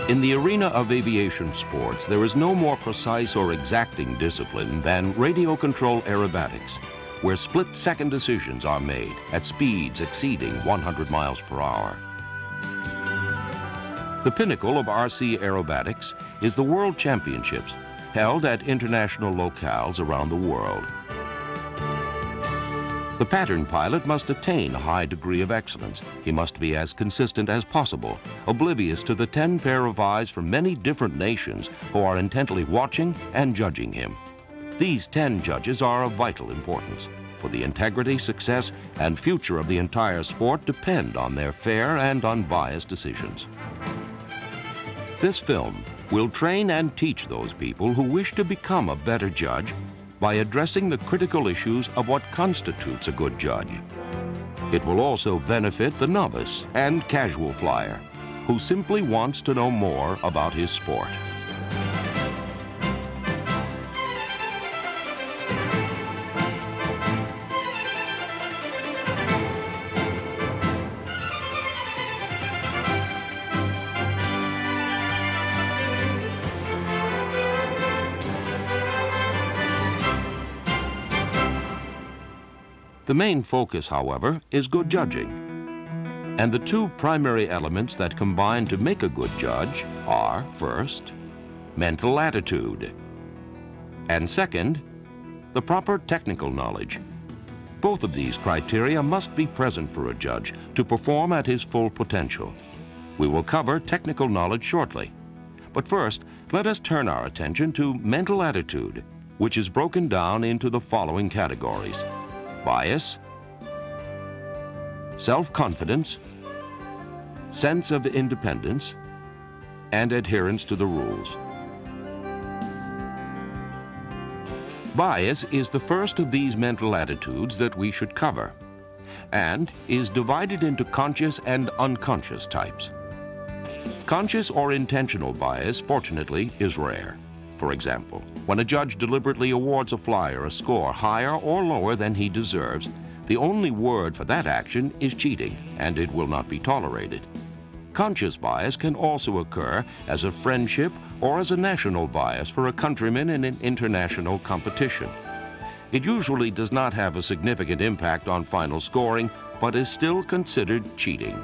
In the arena of aviation sports, there is no more precise or exacting discipline than radio-control aerobatics, where split-second decisions are made at speeds exceeding 100 miles per hour. The pinnacle of RC aerobatics is the World Championships, held at international locales around the world. The pattern pilot must attain a high degree of excellence. He must be as consistent as possible, oblivious to the 10 pair of eyes from many different nations who are intently watching and judging him. These 10 judges are of vital importance, for the integrity, success, and future of the entire sport depend on their fair and unbiased decisions. This film will train and teach those people who wish to become a better judge by addressing the critical issues of what constitutes a good judge. It will also benefit the novice and casual flyer who simply wants to know more about his sport. The main focus, however, is good judging. And the two primary elements that combine to make a good judge are, first, mental attitude, and second, the proper technical knowledge. Both of these criteria must be present for a judge to perform at his full potential. We will cover technical knowledge shortly. But first, let us turn our attention to mental attitude, which is broken down into the following categories: bias, self-confidence, sense of independence, and adherence to the rules. Bias is the first of these mental attitudes that we should cover, and is divided into conscious and unconscious types. Conscious or intentional bias, fortunately, is rare. For example, when a judge deliberately awards a flyer a score higher or lower than he deserves, the only word for that action is cheating, and it will not be tolerated. Conscious bias can also occur as a friendship or as a national bias for a countryman in an international competition. It usually does not have a significant impact on final scoring, but is still considered cheating.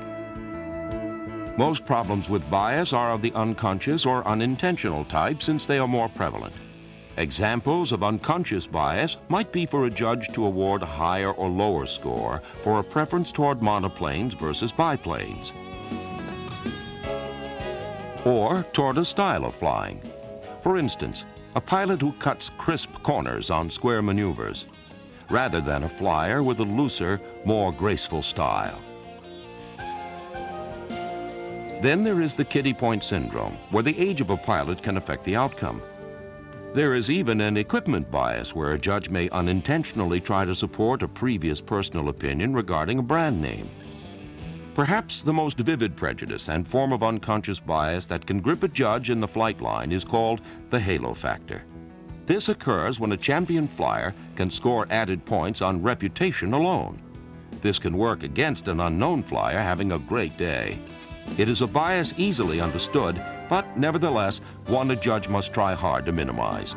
Most problems with bias are of the unconscious or unintentional type, since they are more prevalent. Examples of unconscious bias might be for a judge to award a higher or lower score for a preference toward monoplanes versus biplanes, or toward a style of flying. For instance, a pilot who cuts crisp corners on square maneuvers, rather than a flyer with a looser, more graceful style. Then there is the kiddie point syndrome, where the age of a pilot can affect the outcome. There is even an equipment bias, where a judge may unintentionally try to support a previous personal opinion regarding a brand name. Perhaps the most vivid prejudice and form of unconscious bias that can grip a judge in the flight line is called the halo factor. This occurs when a champion flyer can score added points on reputation alone. This can work against an unknown flyer having a great day. It is a bias easily understood, but nevertheless, one a judge must try hard to minimize.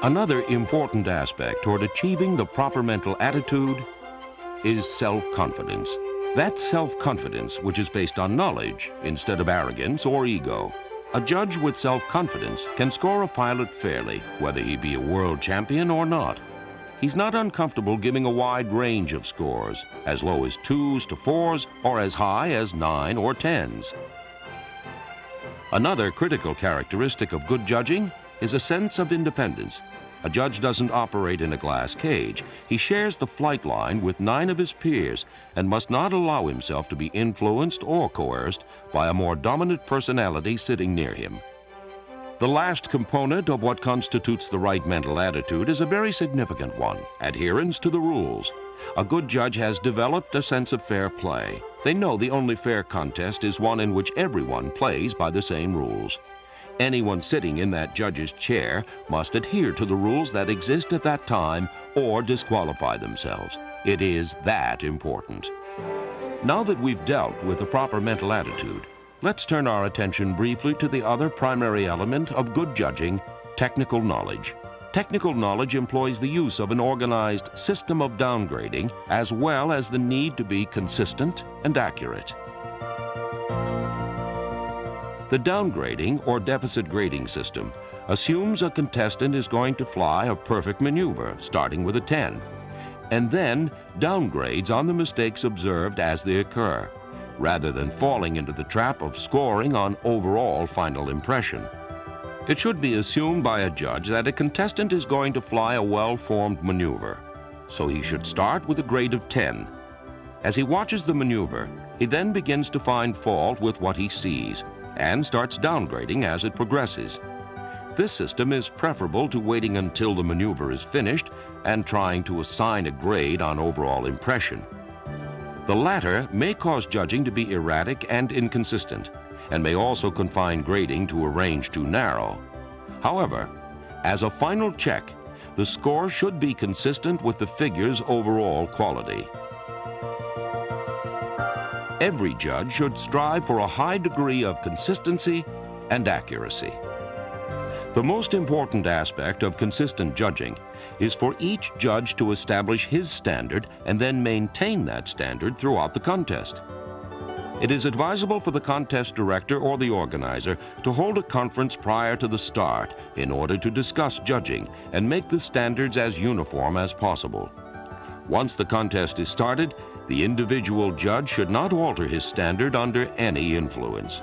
Another important aspect toward achieving the proper mental attitude is self-confidence. That's self-confidence which is based on knowledge instead of arrogance or ego. A judge with self-confidence can score a pilot fairly, whether he be a world champion or not. He's not uncomfortable giving a wide range of scores, as low as 2s to 4s, or as high as 9 or 10s. Another critical characteristic of good judging is a sense of independence. A judge doesn't operate in a glass cage. He shares the flight line with 9 of his peers and must not allow himself to be influenced or coerced by a more dominant personality sitting near him. The last component of what constitutes the right mental attitude is a very significant one: adherence to the rules. A good judge has developed a sense of fair play. They know the only fair contest is one in which everyone plays by the same rules. Anyone sitting in that judge's chair must adhere to the rules that exist at that time or disqualify themselves. It is that important. Now that we've dealt with the proper mental attitude, let's turn our attention briefly to the other primary element of good judging, technical knowledge. Technical knowledge employs the use of an organized system of downgrading as well as the need to be consistent and accurate. The downgrading or deficit grading system assumes a contestant is going to fly a perfect maneuver starting with a 10, and then downgrades on the mistakes observed as they occur, rather than falling into the trap of scoring on overall final impression. It should be assumed by a judge that a contestant is going to fly a well-formed maneuver, so he should start with a grade of 10. As he watches the maneuver, he then begins to find fault with what he sees and starts downgrading as it progresses. This system is preferable to waiting until the maneuver is finished and trying to assign a grade on overall impression. The latter may cause judging to be erratic and inconsistent, and may also confine grading to a range too narrow. However, as a final check, the score should be consistent with the figure's overall quality. Every judge should strive for a high degree of consistency and accuracy. The most important aspect of consistent judging is for each judge to establish his standard and then maintain that standard throughout the contest. It is advisable for the contest director or the organizer to hold a conference prior to the start in order to discuss judging and make the standards as uniform as possible. Once the contest is started, the individual judge should not alter his standard under any influence.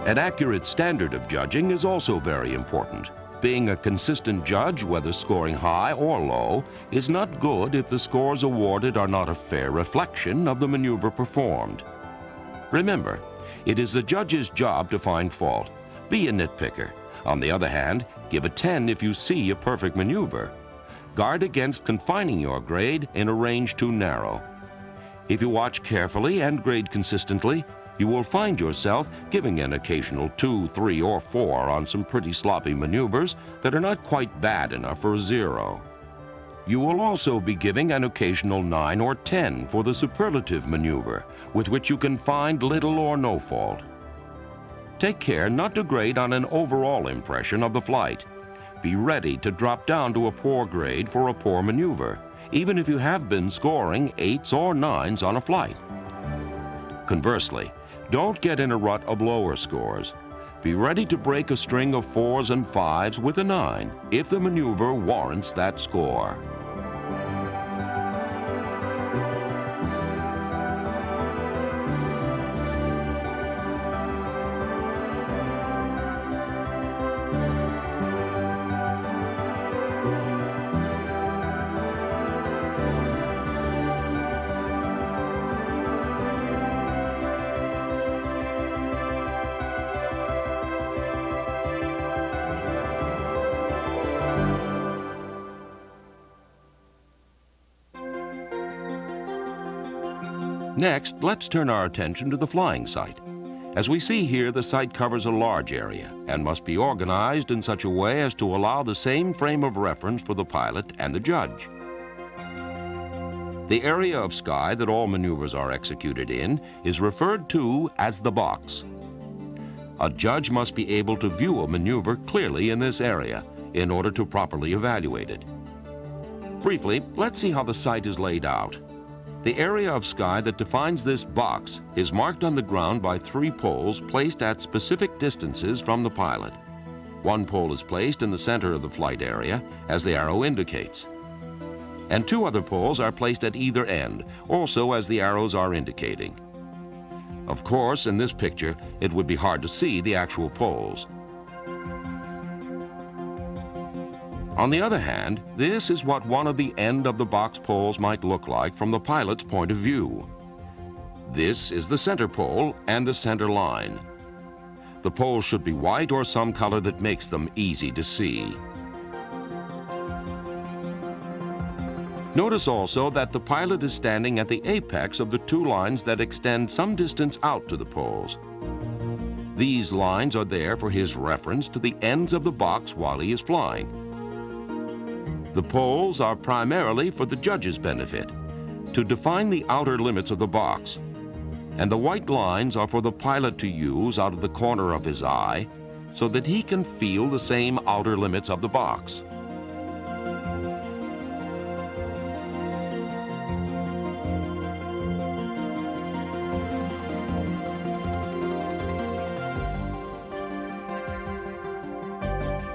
An accurate standard of judging is also very important. Being a consistent judge, whether scoring high or low, is not good if the scores awarded are not a fair reflection of the maneuver performed. Remember, it is the judge's job to find fault. Be a nitpicker. On the other hand, give a 10 if you see a perfect maneuver. Guard against confining your grade in a range too narrow. If you watch carefully and grade consistently, you will find yourself giving an occasional 2, 3, or 4 on some pretty sloppy maneuvers that are not quite bad enough for a 0. You will also be giving an occasional 9 or 10 for the superlative maneuver, with which you can find little or no fault. Take care not to grade on an overall impression of the flight. Be ready to drop down to a poor grade for a poor maneuver, even if you have been scoring 8s or 9s on a flight. Conversely, don't get in a rut of lower scores. Be ready to break a string of 4s and 5s with a 9 if the maneuver warrants that score. Next, let's turn our attention to the flying site. As we see here, the site covers a large area and must be organized in such a way as to allow the same frame of reference for the pilot and the judge. The area of sky that all maneuvers are executed in is referred to as the box. A judge must be able to view a maneuver clearly in this area in order to properly evaluate it. Briefly, let's see how the site is laid out. The area of sky that defines this box is marked on the ground by 3 poles placed at specific distances from the pilot. 1 pole is placed in the center of the flight area, as the arrow indicates. And 2 other poles are placed at either end, also as the arrows are indicating. Of course, in this picture, it would be hard to see the actual poles. On the other hand, this is what one of the end of the box poles might look like from the pilot's point of view. This is the center pole and the center line. The poles should be white or some color that makes them easy to see. Notice also that the pilot is standing at the apex of the 2 lines that extend some distance out to the poles. These lines are there for his reference to the ends of the box while he is flying. The poles are primarily for the judge's benefit, to define the outer limits of the box, and the white lines are for the pilot to use out of the corner of his eye so that he can feel the same outer limits of the box.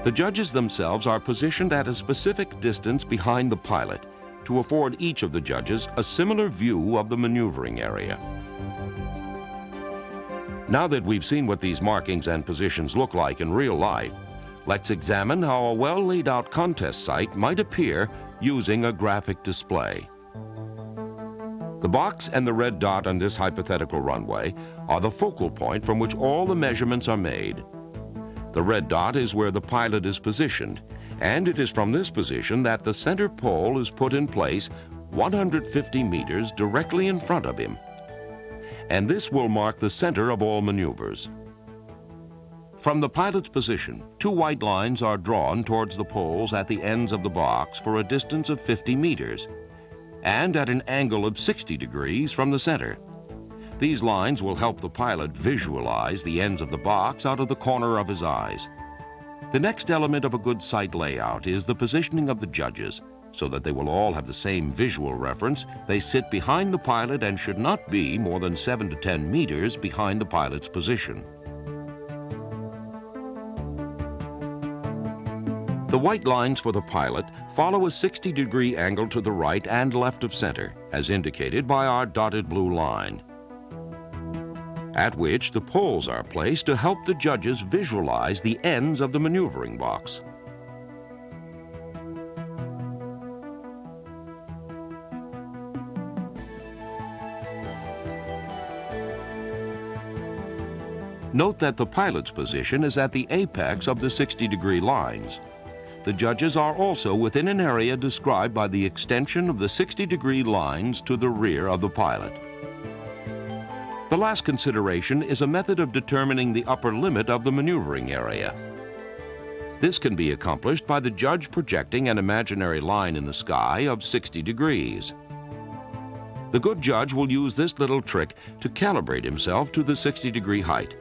The judges themselves are positioned at a specific distance behind the pilot to afford each of the judges a similar view of the maneuvering area. Now that we've seen what these markings and positions look like in real life, let's examine how a well laid out contest site might appear using a graphic display. The box and the red dot on this hypothetical runway are the focal point from which all the measurements are made. The red dot is where the pilot is positioned, and it is from this position that the center pole is put in place 150 meters directly in front of him. And this will mark the center of all maneuvers. From the pilot's position, two white lines are drawn towards the poles at the ends of the box for a distance of 50 meters, and at an angle of 60 degrees from the center. These lines will help the pilot visualize the ends of the box out of the corner of his eyes. The next element of a good site layout is the positioning of the judges, so that they will all have the same visual reference. They sit behind the pilot and should not be more than 7 to 10 meters behind the pilot's position. The white lines for the pilot follow a 60-degree angle to the right and left of center, as indicated by our dotted blue line, at which the poles are placed to help the judges visualize the ends of the maneuvering box. Note that the pilot's position is at the apex of the 60-degree lines. The judges are also within an area described by the extension of the 60-degree lines to the rear of the pilot. The last consideration is a method of determining the upper limit of the maneuvering area. This can be accomplished by the judge projecting an imaginary line in the sky of 60 degrees. The good judge will use this little trick to calibrate himself to the 60-degree height.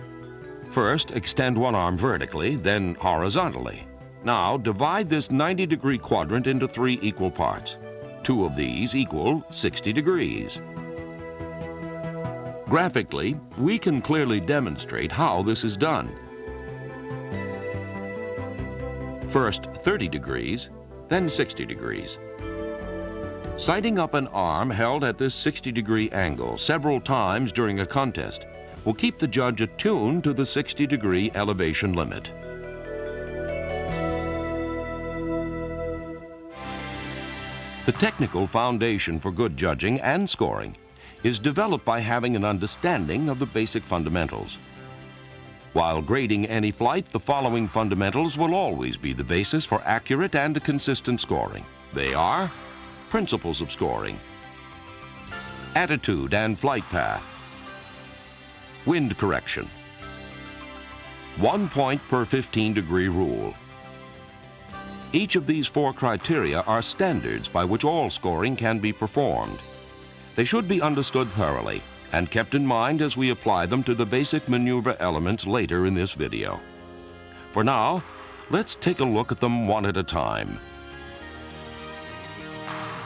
First, extend one arm vertically, then horizontally. Now, divide this 90-degree quadrant into 3 equal parts. 2 of these equal 60 degrees. Graphically, we can clearly demonstrate how this is done. First 30 degrees, then 60 degrees. Sighting up an arm held at this 60-degree angle several times during a contest will keep the judge attuned to the 60-degree elevation limit. The technical foundation for good judging and scoring is developed by having an understanding of the basic fundamentals. While grading any flight, the following fundamentals will always be the basis for accurate and consistent scoring. They are principles of scoring, attitude and flight path, wind correction, 1 point per 15-degree rule. Each of these 4 criteria are standards by which all scoring can be performed. They should be understood thoroughly and kept in mind as we apply them to the basic maneuver elements later in this video. For now, let's take a look at them one at a time.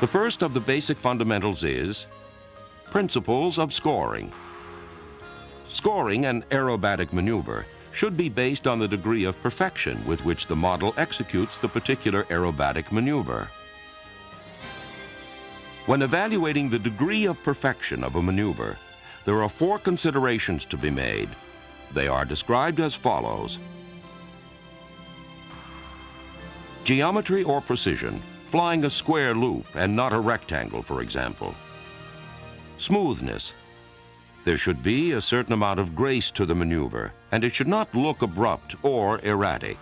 The first of the basic fundamentals is principles of scoring. Scoring an aerobatic maneuver should be based on the degree of perfection with which the model executes the particular aerobatic maneuver. When evaluating the degree of perfection of a maneuver, there are 4 considerations to be made. They are described as follows. Geometry or precision, flying a square loop and not a rectangle, for example. Smoothness. There should be a certain amount of grace to the maneuver, and it should not look abrupt or erratic.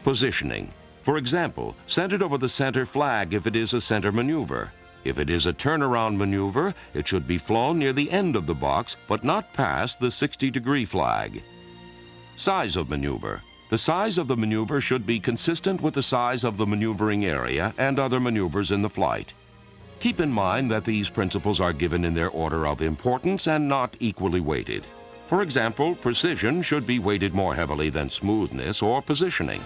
Positioning. For example, centered over the center flag if it is a center maneuver, If it is a turnaround maneuver, it should be flown near the end of the box, but not past the 60-degree flag. Size of maneuver. The size of the maneuver should be consistent with the size of the maneuvering area and other maneuvers in the flight. Keep in mind that these principles are given in their order of importance and not equally weighted. For example, precision should be weighted more heavily than smoothness or positioning.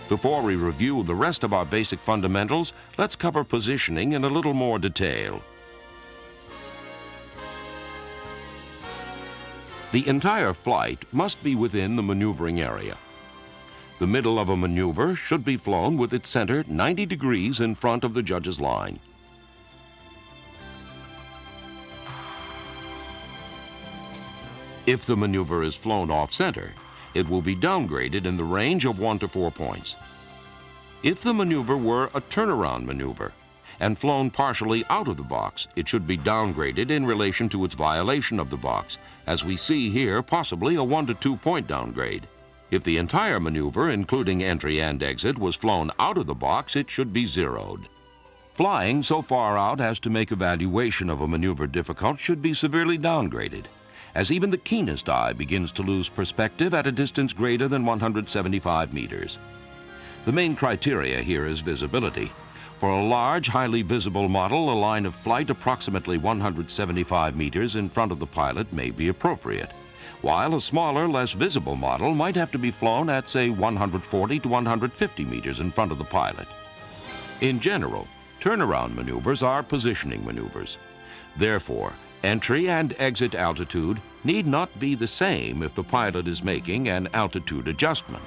Before we review the rest of our basic fundamentals, let's cover positioning in a little more detail. The entire flight must be within the maneuvering area. The middle of a maneuver should be flown with its center 90 degrees in front of the judge's line. If the maneuver is flown off-center, it will be downgraded in the range of 1 to 4 points. If the maneuver were a turnaround maneuver and flown partially out of the box, it should be downgraded in relation to its violation of the box, as we see here, possibly a 1 to 2 point downgrade. If the entire maneuver, including entry and exit, was flown out of the box, it should be zeroed. Flying so far out as to make evaluation of a maneuver difficult should be severely downgraded, as even the keenest eye begins to lose perspective at a distance greater than 175 meters. The main criteria here is visibility. For a large, highly visible model, a line of flight approximately 175 meters in front of the pilot may be appropriate, while a smaller, less visible model might have to be flown at, say, 140 to 150 meters in front of the pilot. In general, turnaround maneuvers are positioning maneuvers. Therefore, entry and exit altitude need not be the same if the pilot is making an altitude adjustment.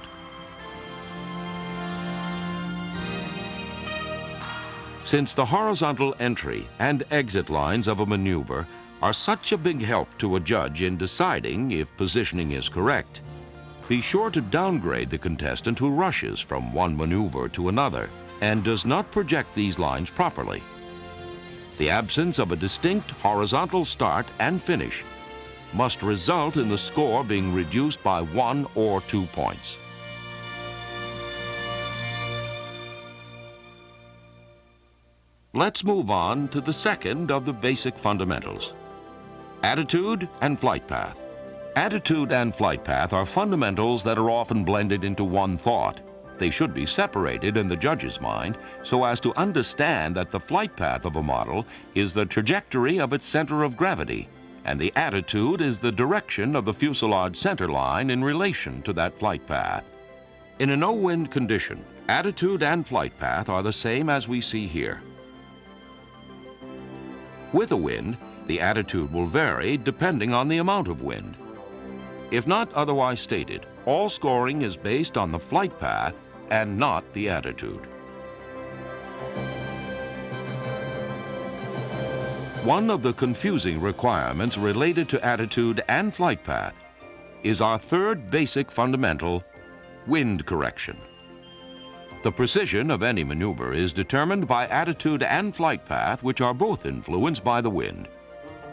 Since the horizontal entry and exit lines of a maneuver are such a big help to a judge in deciding if positioning is correct, be sure to downgrade the contestant who rushes from one maneuver to another and does not project these lines properly. The absence of a distinct horizontal start and finish must result in the score being reduced by 1 or 2 points. Let's move on to the second of the basic fundamentals: attitude and flight path. Attitude and flight path are fundamentals that are often blended into one thought. They should be separated in the judge's mind so as to understand that the flight path of a model is the trajectory of its center of gravity, and the attitude is the direction of the fuselage center line in relation to that flight path. In a no-wind condition, attitude and flight path are the same as we see here. With a wind, the attitude will vary depending on the amount of wind. If not otherwise stated, all scoring is based on the flight path and not the attitude. One of the confusing requirements related to attitude and flight path is our third basic fundamental: wind correction. The precision of any maneuver is determined by attitude and flight path, which are both influenced by the wind.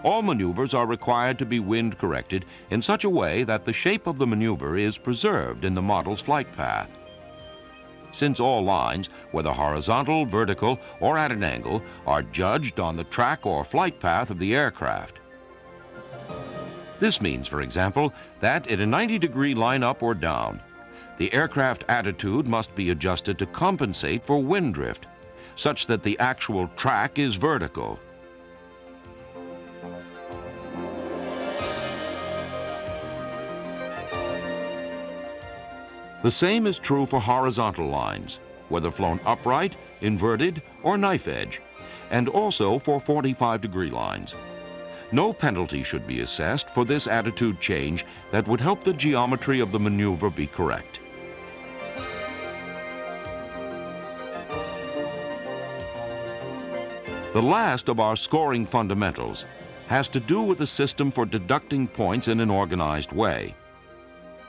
All maneuvers are required to be wind corrected in such a way that the shape of the maneuver is preserved in the model's flight path. Since all lines, whether horizontal, vertical, or at an angle, are judged on the track or flight path of the aircraft. This means, for example, that in a 90-degree line up or down, the aircraft attitude must be adjusted to compensate for wind drift, such that the actual track is vertical. The same is true for horizontal lines, whether flown upright, inverted, or knife edge, and also for 45-degree lines. No penalty should be assessed for this attitude change that would help the geometry of the maneuver be correct. The last of our scoring fundamentals has to do with a system for deducting points in an organized way.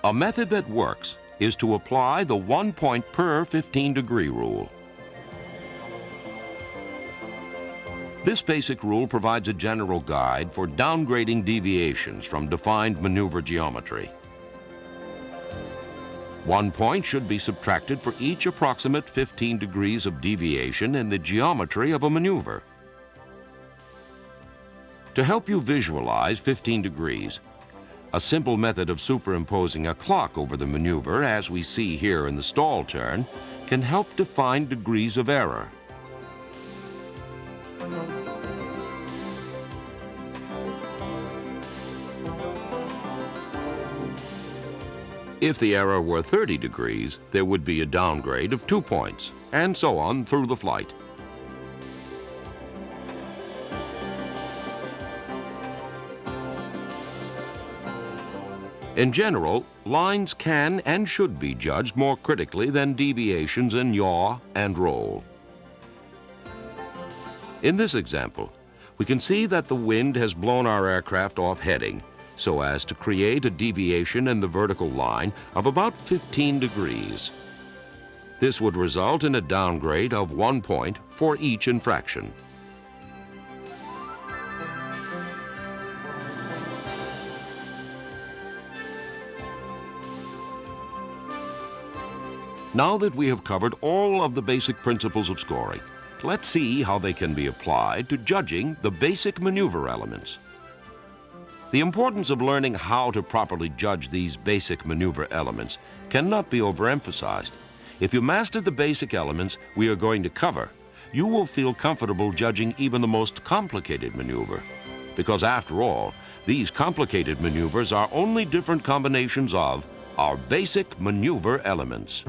A method that works is to apply the 1 point per 15-degree rule. This basic rule provides a general guide for downgrading deviations from defined maneuver geometry. 1 point should be subtracted for each approximate 15 degrees of deviation in the geometry of a maneuver. To help you visualize 15 degrees, a simple method of superimposing a clock over the maneuver, as we see here in the stall turn, can help define degrees of error. If the error were 30 degrees, there would be a downgrade of 2 points, and so on through the flight. In general, lines can and should be judged more critically than deviations in yaw and roll. In this example, we can see that the wind has blown our aircraft off heading, so as to create a deviation in the vertical line of about 15 degrees. This would result in a downgrade of 1 point for each infraction. Now that we have covered all of the basic principles of scoring, let's see how they can be applied to judging the basic maneuver elements. The importance of learning how to properly judge these basic maneuver elements cannot be overemphasized. If you master the basic elements we are going to cover, you will feel comfortable judging even the most complicated maneuver. Because after all, these complicated maneuvers are only different combinations of our basic maneuver elements.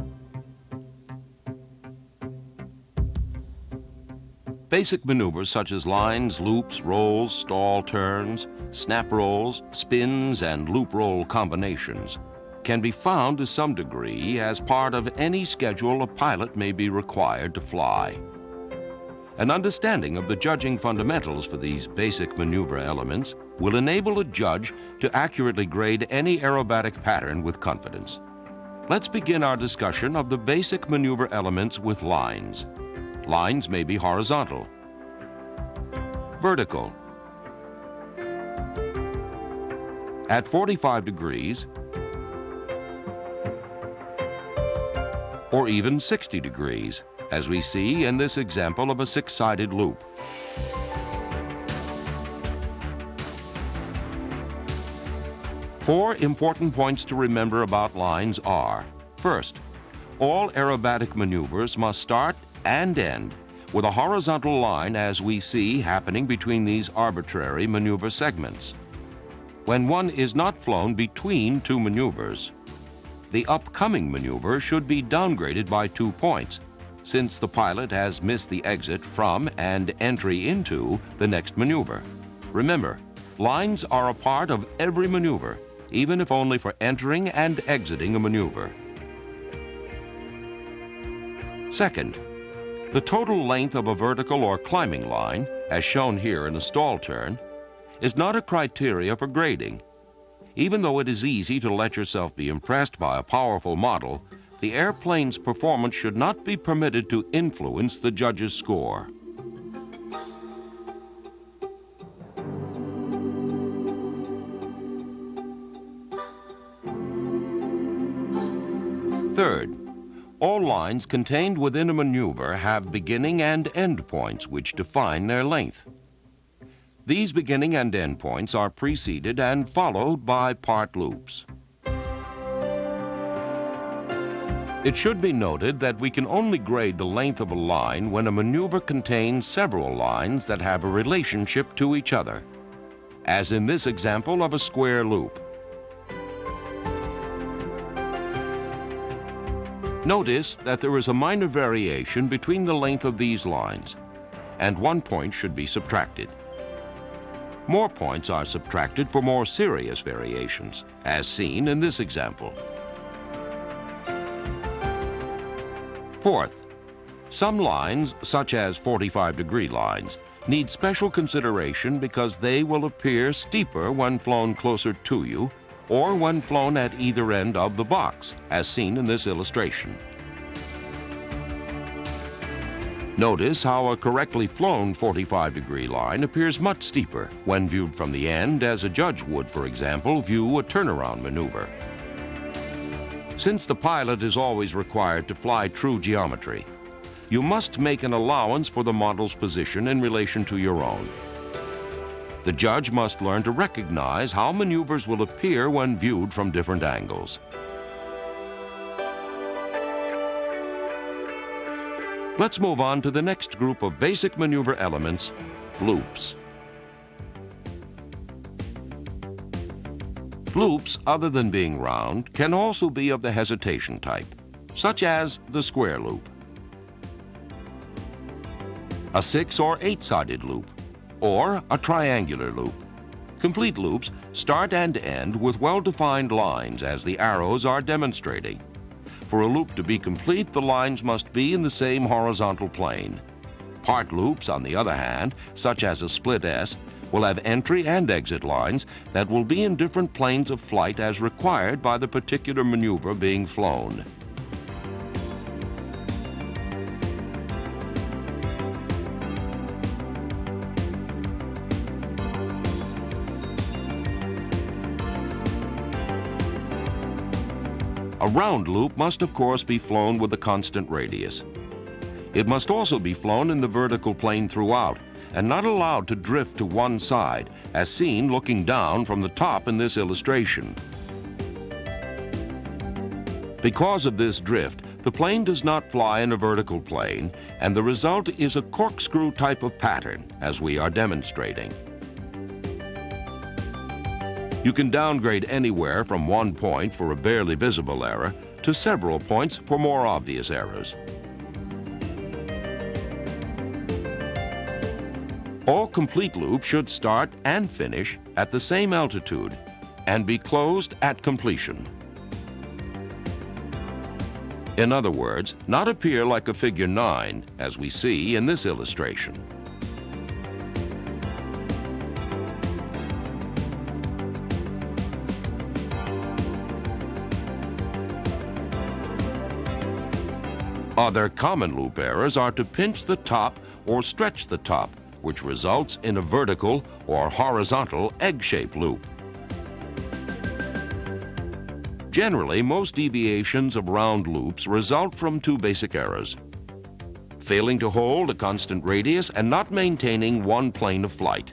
Basic maneuvers such as lines, loops, rolls, stall turns, snap rolls, spins, and loop roll combinations can be found to some degree as part of any schedule a pilot may be required to fly. An understanding of the judging fundamentals for these basic maneuver elements will enable a judge to accurately grade any aerobatic pattern with confidence. Let's begin our discussion of the basic maneuver elements with lines. Lines may be horizontal, vertical, at 45 degrees, or even 60 degrees, as we see in this example of a 6-sided loop. Four important points to remember about lines are: first, all aerobatic maneuvers must start and end with a horizontal line, as we see happening between these arbitrary maneuver segments. When one is not flown between two maneuvers, the upcoming maneuver should be downgraded by 2 points, since the pilot has missed the exit from and entry into the next maneuver. Remember, lines are a part of every maneuver, even if only for entering and exiting a maneuver. Second, the total length of a vertical or climbing line, as shown here in a stall turn, is not a criteria for grading. Even though it is easy to let yourself be impressed by a powerful model, the airplane's performance should not be permitted to influence the judge's score. Third, all lines contained within a maneuver have beginning and end points which define their length. These beginning and end points are preceded and followed by part loops. It should be noted that we can only grade the length of a line when a maneuver contains several lines that have a relationship to each other, as in this example of a square loop. Notice that there is a minor variation between the length of these lines, and 1 point should be subtracted. More points are subtracted for more serious variations, as seen in this example. Fourth, some lines, such as 45-degree lines, need special consideration because they will appear steeper when flown closer to you or when flown at either end of the box, as seen in this illustration. Notice how a correctly flown 45-degree line appears much steeper when viewed from the end, as a judge would, for example, view a turnaround maneuver. Since the pilot is always required to fly true geometry, you must make an allowance for the model's position in relation to your own. The judge must learn to recognize how maneuvers will appear when viewed from different angles. Let's move on to the next group of basic maneuver elements, loops. Loops, other than being round, can also be of the hesitation type, such as the square loop, a 6 or 8-sided loop, or a triangular loop. Complete loops start and end with well-defined lines, as the arrows are demonstrating. For a loop to be complete, the lines must be in the same horizontal plane. Part loops, on the other hand, such as a split S, will have entry and exit lines that will be in different planes of flight as required by the particular maneuver being flown. A round loop must, of course, be flown with a constant radius. It must also be flown in the vertical plane throughout and not allowed to drift to one side, as seen looking down from the top in this illustration. Because of this drift, the plane does not fly in a vertical plane, and the result is a corkscrew type of pattern, as we are demonstrating. You can downgrade anywhere from 1 point for a barely visible error to several points for more obvious errors. All complete loops should start and finish at the same altitude and be closed at completion. In other words, not appear like a figure 9, as we see in this illustration. Other common loop errors are to pinch the top or stretch the top, which results in a vertical or horizontal egg-shaped loop. Generally, most deviations of round loops result from 2 basic errors: failing to hold a constant radius and not maintaining one plane of flight.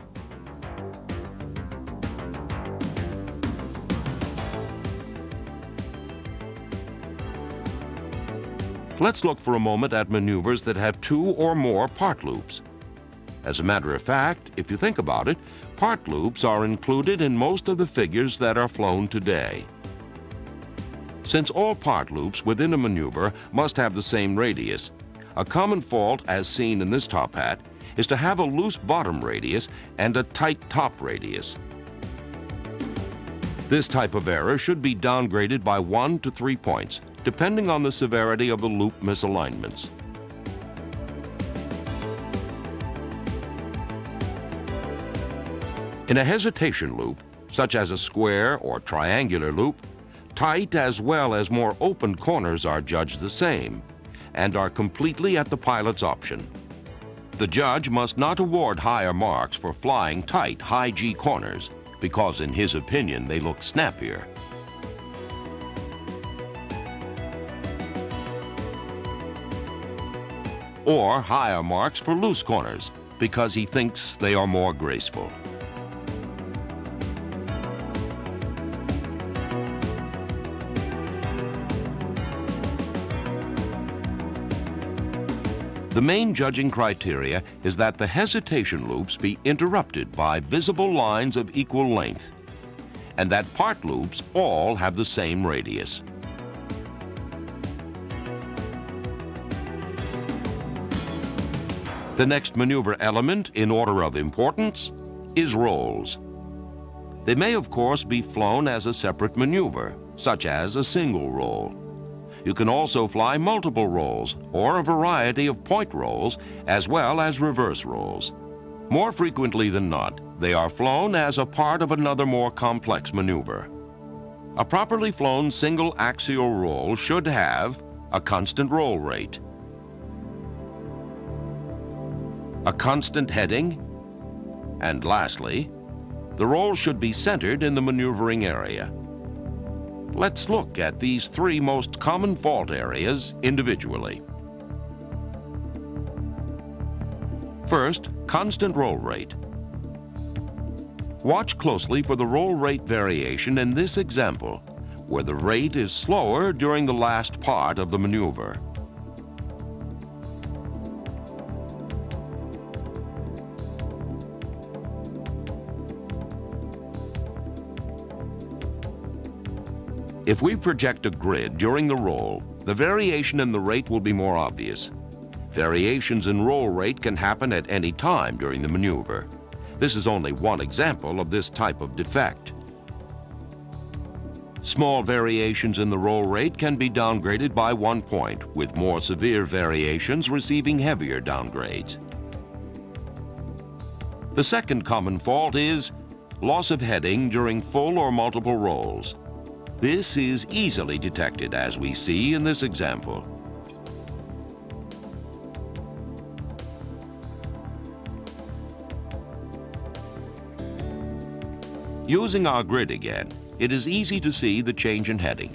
Let's look for a moment at maneuvers that have 2 or more part loops. As a matter of fact, if you think about it, part loops are included in most of the figures that are flown today. Since all part loops within a maneuver must have the same radius, a common fault, as seen in this top hat, is to have a loose bottom radius and a tight top radius. This type of error should be downgraded by 1 to 3 points, depending on the severity of the loop misalignments. In a hesitation loop, such as a square or triangular loop, tight as well as more open corners are judged the same and are completely at the pilot's option. The judge must not award higher marks for flying tight high G corners, because in his opinion they look snappier. Or higher marks for loose corners, because he thinks they are more graceful. The main judging criteria is that the hesitation loops be interrupted by visible lines of equal length, and that part loops all have the same radius. The next maneuver element in order of importance is rolls. They may, of course, be flown as a separate maneuver, such as a single roll. You can also fly multiple rolls or a variety of point rolls as well as reverse rolls. More frequently than not, they are flown as a part of another more complex maneuver. A properly flown single axial roll should have a constant roll rate, a constant heading, and lastly, the roll should be centered in the maneuvering area. Let's look at these 3 most common fault areas individually. First, constant roll rate. Watch closely for the roll rate variation in this example, where the rate is slower during the last part of the maneuver. If we project a grid during the roll, the variation in the rate will be more obvious. Variations in roll rate can happen at any time during the maneuver. This is only one example of this type of defect. Small variations in the roll rate can be downgraded by 1 point, with more severe variations receiving heavier downgrades. The second common fault is loss of heading during full or multiple rolls. This is easily detected, as we see in this example. Using our grid again, it is easy to see the change in heading.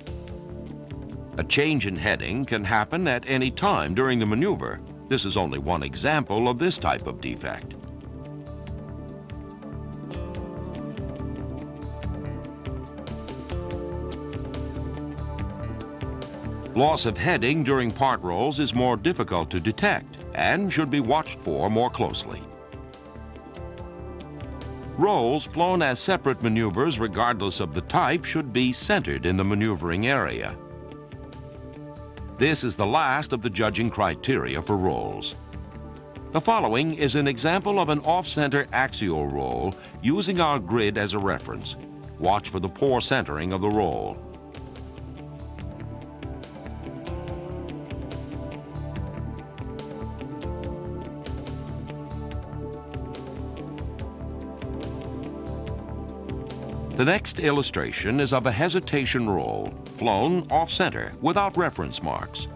A change in heading can happen at any time during the maneuver. This is only one example of this type of defect. Loss of heading during part rolls is more difficult to detect and should be watched for more closely. Rolls flown as separate maneuvers regardless of the type should be centered in the maneuvering area. This is the last of the judging criteria for rolls. The following is an example of an off-center axial roll using our grid as a reference. Watch for the poor centering of the roll. The next illustration is of a hesitation roll, flown off-center without reference marks.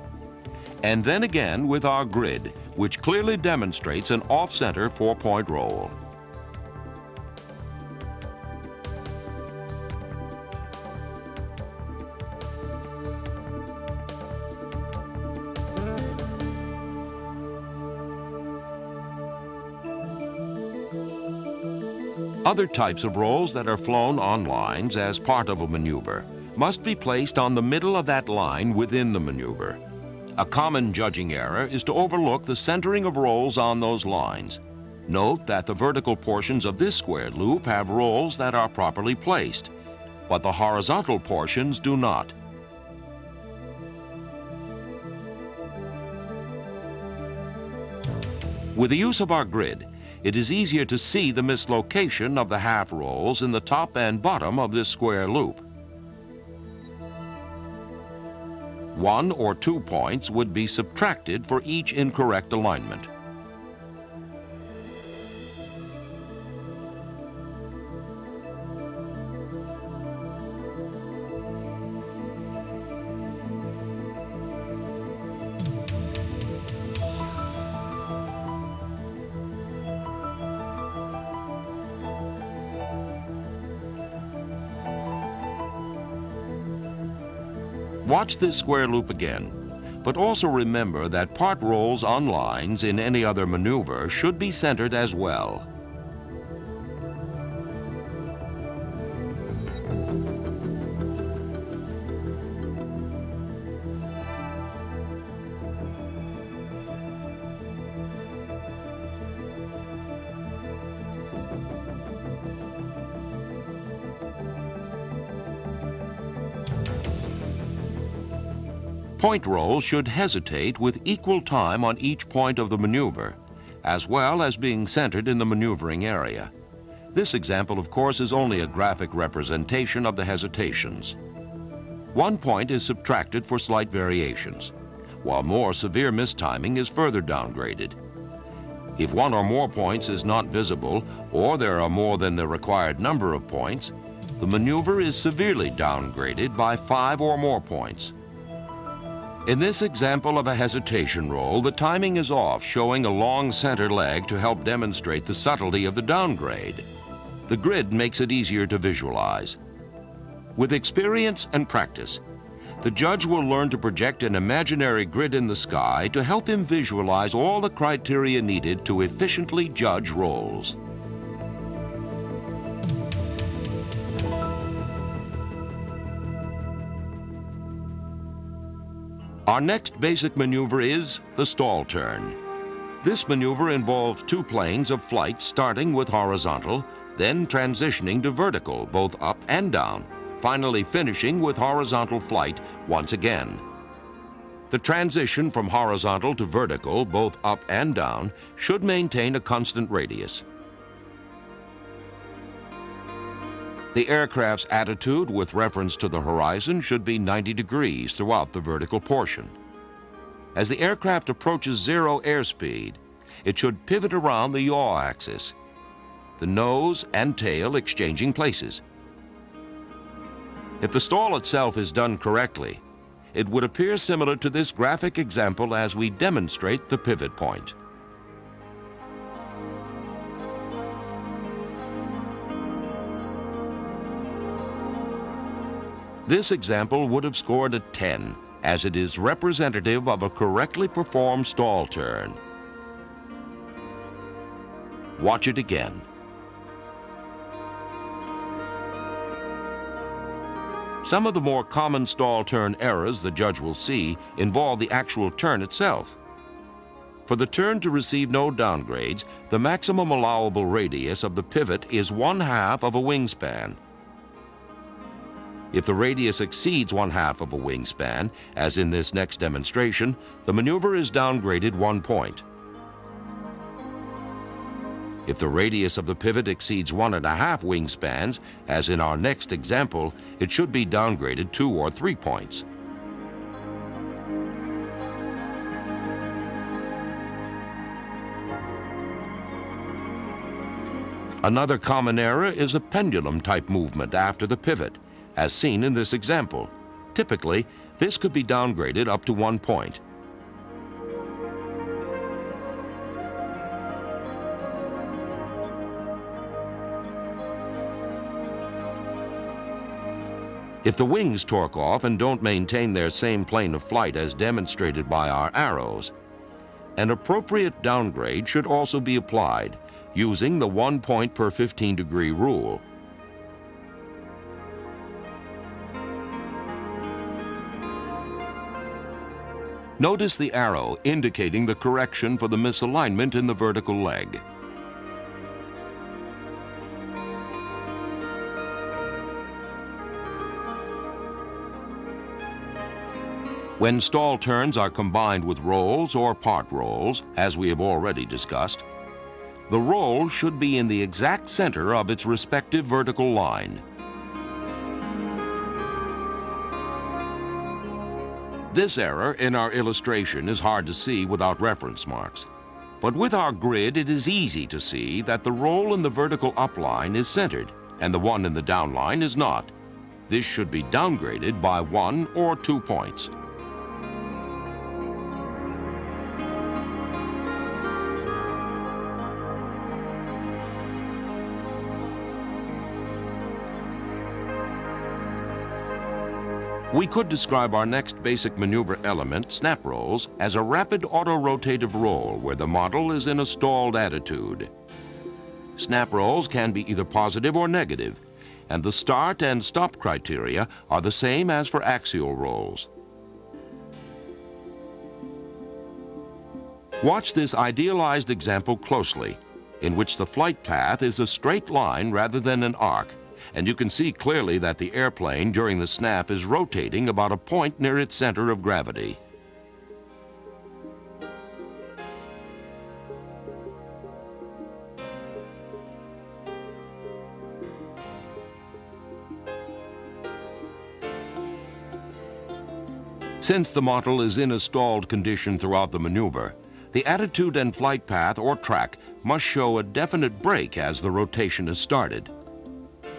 And then again with our grid, which clearly demonstrates an off-center 4-point roll. Other types of rolls that are flown on lines as part of a maneuver must be placed on the middle of that line within the maneuver. A common judging error is to overlook the centering of rolls on those lines. Note that the vertical portions of this squared loop have rolls that are properly placed, but the horizontal portions do not. With the use of our grid, it is easier to see the mislocation of the half rolls in the top and bottom of this square loop. 1 or 2 points would be subtracted for each incorrect alignment. Watch this square loop again, but also remember that part rolls on lines in any other maneuver should be centered as well. Point rolls should hesitate with equal time on each point of the maneuver, as well as being centered in the maneuvering area. This example, of course, is only a graphic representation of the hesitations. 1 point is subtracted for slight variations, while more severe mistiming is further downgraded. If 1 or more points is not visible, or there are more than the required number of points, the maneuver is severely downgraded by 5 or more points. In this example of a hesitation roll, the timing is off, showing a long center leg to help demonstrate the subtlety of the downgrade. The grid makes it easier to visualize. With experience and practice, the judge will learn to project an imaginary grid in the sky to help him visualize all the criteria needed to efficiently judge rolls. Our next basic maneuver is the stall turn. This maneuver involves two planes of flight starting with horizontal, then transitioning to vertical, both up and down, finally finishing with horizontal flight once again. The transition from horizontal to vertical, both up and down, should maintain a constant radius. The aircraft's attitude with reference to the horizon should be 90 degrees throughout the vertical portion. As the aircraft approaches zero airspeed, it should pivot around the yaw axis, the nose and tail exchanging places. If the stall itself is done correctly, it would appear similar to this graphic example as we demonstrate the pivot point. This example would have scored a 10, as it is representative of a correctly performed stall turn. Watch it again. Some of the more common stall turn errors the judge will see involve the actual turn itself. For the turn to receive no downgrades, the maximum allowable radius of the pivot is 1/2 of a wingspan. If the radius exceeds 1/2 of a wingspan, as in this next demonstration, the maneuver is downgraded 1 point. If the radius of the pivot exceeds 1½ wingspans, as in our next example, it should be downgraded 2 or 3 points. Another common error is a pendulum-type movement after the pivot, as seen in this example. Typically, this could be downgraded up to 1 point. If the wings torque off and don't maintain their same plane of flight as demonstrated by our arrows, an appropriate downgrade should also be applied using the 1 point per 15-degree rule. Notice the arrow indicating the correction for the misalignment in the vertical leg. When stall turns are combined with rolls or part rolls, as we have already discussed, the roll should be in the exact center of its respective vertical line. This error in our illustration is hard to see without reference marks. But with our grid, it is easy to see that the roll in the vertical up line is centered, and the one in the down line is not. This should be downgraded by 1 or 2 points. We could describe our next basic maneuver element, snap rolls, as a rapid auto-rotative roll where the model is in a stalled attitude. Snap rolls can be either positive or negative, and the start and stop criteria are the same as for axial rolls. Watch this idealized example closely, in which the flight path is a straight line rather than an arc, and you can see clearly that the airplane during the snap is rotating about a point near its center of gravity. Since the model is in a stalled condition throughout the maneuver, the attitude and flight path or track must show a definite break as the rotation is started.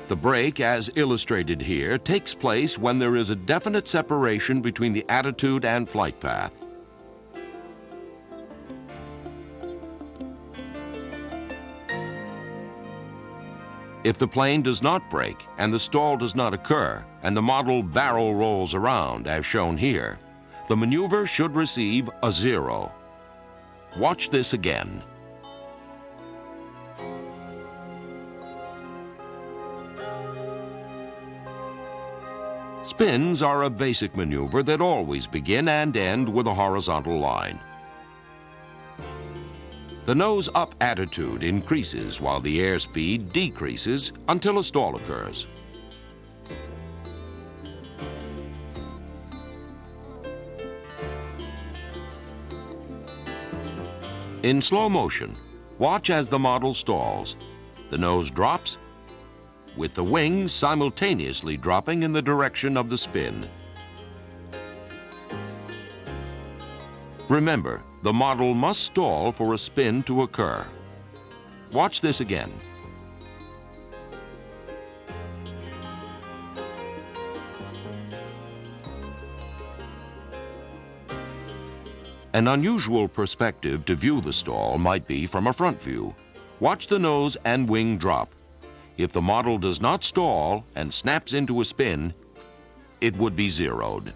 The break, as illustrated here, takes place when there is a definite separation between the attitude and flight path. If the plane does not break and the stall does not occur and the model barrel rolls around, as shown here, the maneuver should receive a 0. Watch this again. Spins are a basic maneuver that always begin and end with a horizontal line. The nose-up attitude increases while the airspeed decreases until a stall occurs. In slow motion, watch as the model stalls. The nose drops, with the wings simultaneously dropping in the direction of the spin. Remember, the model must stall for a spin to occur. Watch this again. An unusual perspective to view the stall might be from a front view. Watch the nose and wing drop. If the model does not stall and snaps into a spin, it would be zeroed.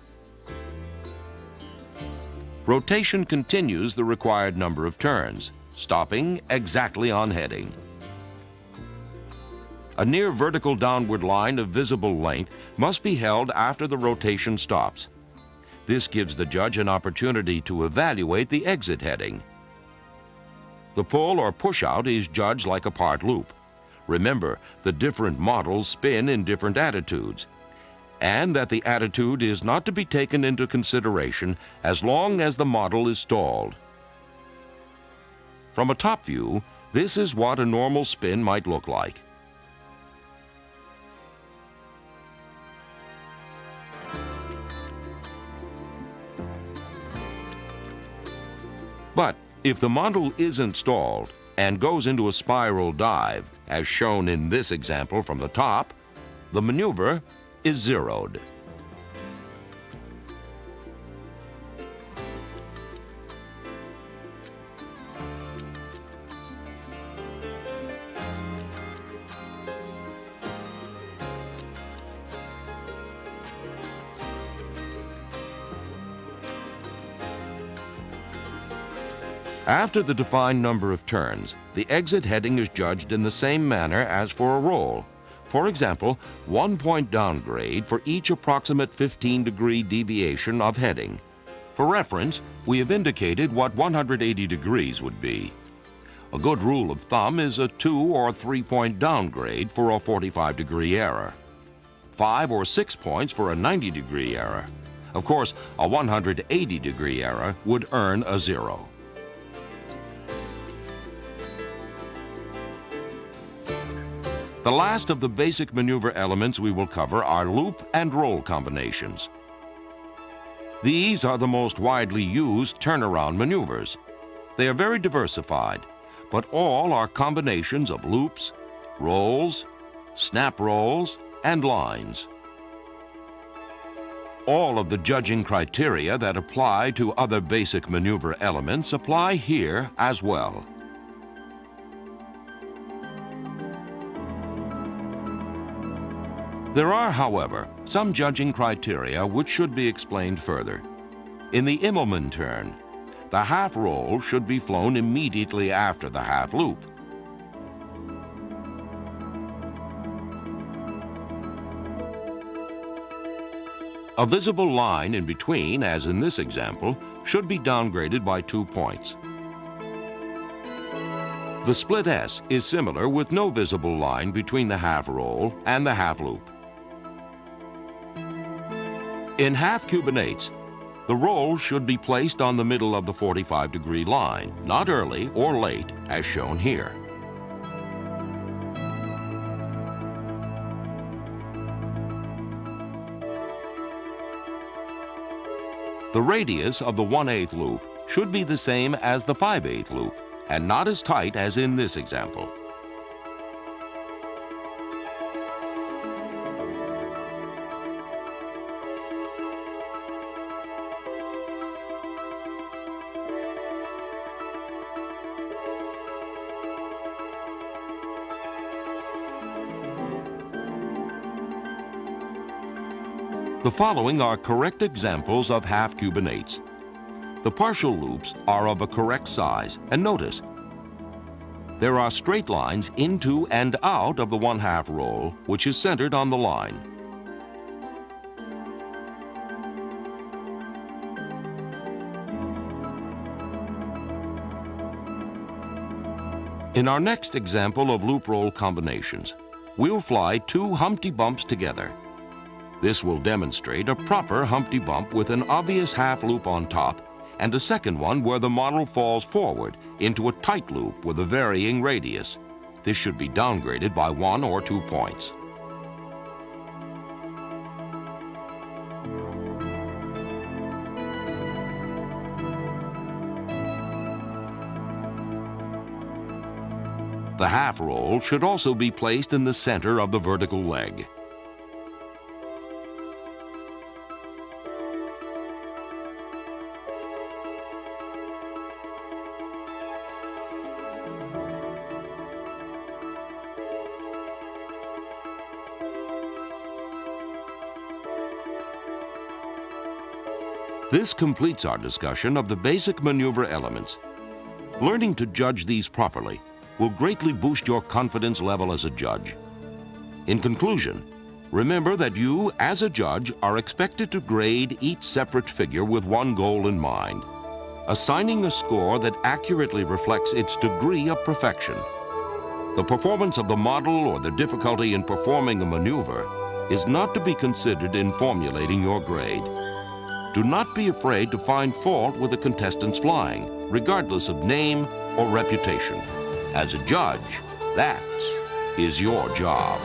Rotation continues the required number of turns, stopping exactly on heading. A near vertical downward line of visible length must be held after the rotation stops. This gives the judge an opportunity to evaluate the exit heading. The pull or push-out is judged like a part loop. Remember, the different models spin in different attitudes, and that the attitude is not to be taken into consideration as long as the model is stalled. From a top view, this is what a normal spin might look like. But if the model isn't stalled and goes into a spiral dive, as shown in this example from the top, the maneuver is zeroed. After the defined number of turns, the exit heading is judged in the same manner as for a roll. For example, 1 point downgrade for each approximate 15-degree deviation of heading. For reference, we have indicated what 180 degrees would be. A good rule of thumb is a 2 or 3 point downgrade for a 45-degree error, 5 or 6 points for a 90-degree error. Of course, a 180-degree error would earn a 0. The last of the basic maneuver elements we will cover are loop and roll combinations. These are the most widely used turnaround maneuvers. They are very diversified, but all are combinations of loops, rolls, snap rolls, and lines. All of the judging criteria that apply to other basic maneuver elements apply here as well. There are, however, some judging criteria which should be explained further. In the Immelman turn, the half roll should be flown immediately after the half loop. A visible line in between, as in this example, should be downgraded by 2 points. The split S is similar with no visible line between the half roll and the half loop. In half cubonates, the roll should be placed on the middle of the 45-degree line, not early or late, as shown here. The radius of the 1/8 loop should be the same as the 5/8 loop, and not as tight as in this example. The following are correct examples of half cubonates. The partial loops are of a correct size, and notice, there are straight lines into and out of the 1/2 roll, which is centered on the line. In our next example of loop roll combinations, we'll fly 2 Humpty Bumps together. This will demonstrate a proper Humpty Bump with an obvious half loop on top and a second one where the model falls forward into a tight loop with a varying radius. This should be downgraded by 1 or 2 points. The half roll should also be placed in the center of the vertical leg. This completes our discussion of the basic maneuver elements. Learning to judge these properly will greatly boost your confidence level as a judge. In conclusion, remember that you, as a judge, are expected to grade each separate figure with one goal in mind: assigning a score that accurately reflects its degree of perfection. The performance of the model or the difficulty in performing a maneuver is not to be considered in formulating your grade. Do not be afraid to find fault with the contestants flying, regardless of name or reputation. As a judge, that is your job.